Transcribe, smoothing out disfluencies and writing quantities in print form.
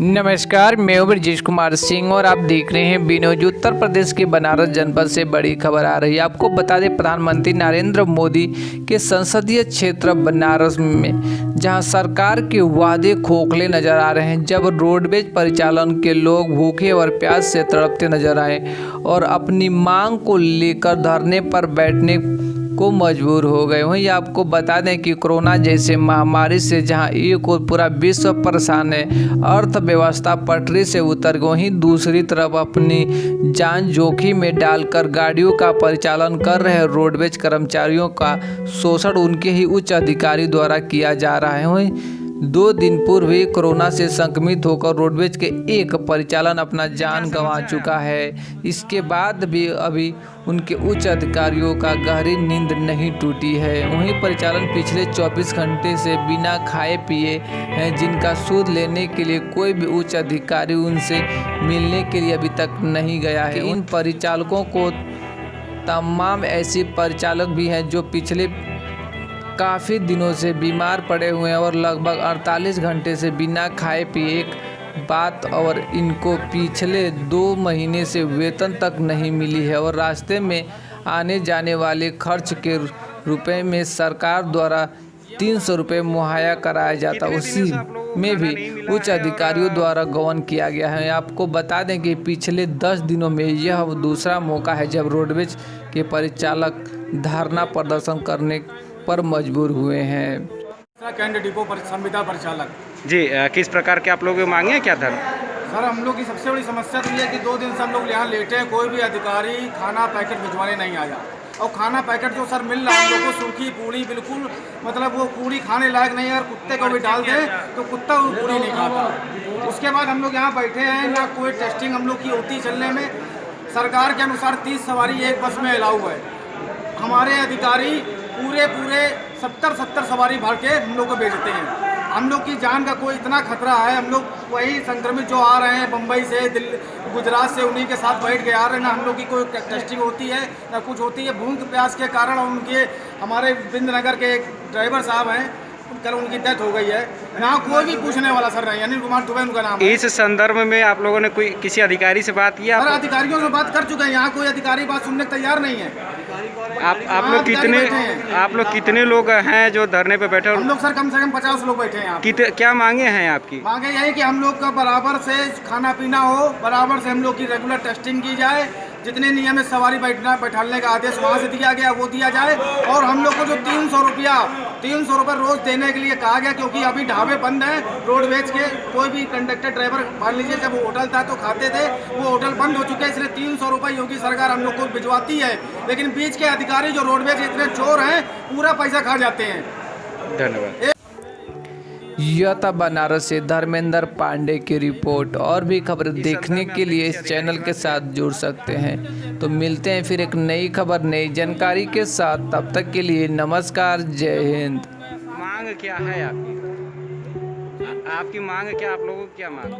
नमस्कार, मैं हूं ब्रजेश कुमार सिंह और आप देख रहे हैं बी न्यूज। उत्तर प्रदेश के बनारस जनपद से बड़ी खबर आ रही है। आपको बता दें, प्रधानमंत्री नरेंद्र मोदी के संसदीय क्षेत्र बनारस में जहां सरकार के वादे खोखले नजर आ रहे हैं, जब रोडवेज परिचालन के लोग भूखे और प्यास से तड़पते नजर आए और अपनी मांग को लेकर धरने पर बैठने को मजबूर हो गए। वहीं आपको बता दें कि कोरोना जैसे महामारी से जहां एक और पूरा विश्व परेशान है, अर्थव्यवस्था पटरी से उतर गई, वहीं दूसरी तरफ अपनी जान जोखिम में डालकर गाड़ियों का परिचालन कर रहे रोडवेज कर्मचारियों का शोषण उनके ही उच्च अधिकारी द्वारा किया जा रहा है। वहीं 2 दिन पूर्व ही कोरोना से संक्रमित होकर रोडवेज के एक परिचालन अपना जान गंवा चुका है। इसके बाद भी अभी उनके उच्च अधिकारियों का गहरी नींद नहीं टूटी है। वहीं परिचालन पिछले 24 घंटे से बिना खाए पिए हैं, जिनका सूद लेने के लिए कोई भी उच्च अधिकारी उनसे मिलने के लिए अभी तक नहीं गया है। इन परिचालकों को तमाम ऐसे परिचालक भी हैं जो पिछले काफ़ी दिनों से बीमार पड़े हुए हैं और लगभग 48 घंटे से बिना खाए पिए एक बात, और इनको पिछले 2 महीने से वेतन तक नहीं मिली है और रास्ते में आने जाने वाले खर्च के रुपए में सरकार द्वारा 300 रुपये मुहैया कराया जाता, उसी में भी उच्च अधिकारियों द्वारा गबन किया गया है। आपको बता दें कि पिछले 10 दिनों में यह दूसरा मौका है जब रोडवेज के परिचालक धरना प्रदर्शन करने पर मजबूर हुए हैं। कैंट डिपो पर संविदा परिचालक जी, किस प्रकार के आप लोग मांगे हैं क्या धर्म? सर, हम लोग की सबसे बड़ी समस्या तो ये है कि 2 दिन से हम लोग यहाँ लेटे हैं, कोई भी अधिकारी खाना पैकेट भिजवाने नहीं आया। और खाना पैकेट जो सर मिल रहा है हम लोग को, सूखी पूड़ी, बिल्कुल मतलब वो पूड़ी खाने लायक नहीं है। अगर कुत्ते को भी डाल दे तो कुत्ता वो पूड़ी नहीं खाता। उसके बाद हम लोग यहाँ बैठे हैं, ना कोई टेस्टिंग हम लोग की होती चलने में। सरकार के अनुसार 30 सवारी एक बस में अलाउ है। हमारे अधिकारी पूरे 70 सवारी भर के हम लोग को भेजते हैं। हम लोग की जान का कोई इतना खतरा है। हम लोग वही संक्रमित जो आ रहे हैं बम्बई से, दिल्ली, गुजरात से, उन्हीं के साथ बैठ के आ रहे हैं। ना हम लोग की कोई टेस्टिंग होती है ना कुछ होती है। भूख प्यास के कारण उनके हमारे बिंदनगर के एक ड्राइवर साहब हैं, कल उनकी डेथ हो गई है। यहाँ कोई भी पूछने वाला सर नहीं, अनिल कुमार दुबे उनका नाम है। इस संदर्भ में आप लोगों ने किसी अधिकारी से बात किया? सर, अधिकारियों से बात कर चुके हैं। यहाँ कोई अधिकारी बात सुनने को तैयार नहीं है। आप लोग कितने लोग हैं जो धरने पे बैठे? हम लोग सर कम से कम 50 लोग बैठे हैं यहाँ। क्या मांगे हैं आपकी? मांगे यही कि हम लोग का बराबर से खाना पीना हो, बराबर से हम लोग की रेगुलर टेस्टिंग की जाए, जितने नियमित सवारी बैठाने का आदेश वहाँ से दिया गया वो दिया जाए, और हम लोग को जो 300 रुपये रोज देने के लिए कहा गया, क्योंकि अभी ढाबे बंद हैं रोडवेज के। कोई भी कंडक्टर ड्राइवर मान लीजिए, जब होटल था तो खाते थे, वो होटल बंद हो चुके हैं, इसलिए 300 रुपये योगी सरकार हम लोग को भिजवाती है। लेकिन बीच के अधिकारी जो रोडवेज के इतने चोर हैं, पूरा पैसा खा जाते हैं। धन्यवाद। यह था बनारस से धर्मेंद्र पांडे की रिपोर्ट। और भी खबर देखने के लिए इस चैनल के साथ जुड़ सकते हैं। तो मिलते हैं फिर एक नई खबर, नई जानकारी के साथ। तब तक के लिए नमस्कार, जय हिंद। मांग क्या है आपकी? आपकी मांग क्या? आप लोगों की क्या मांग?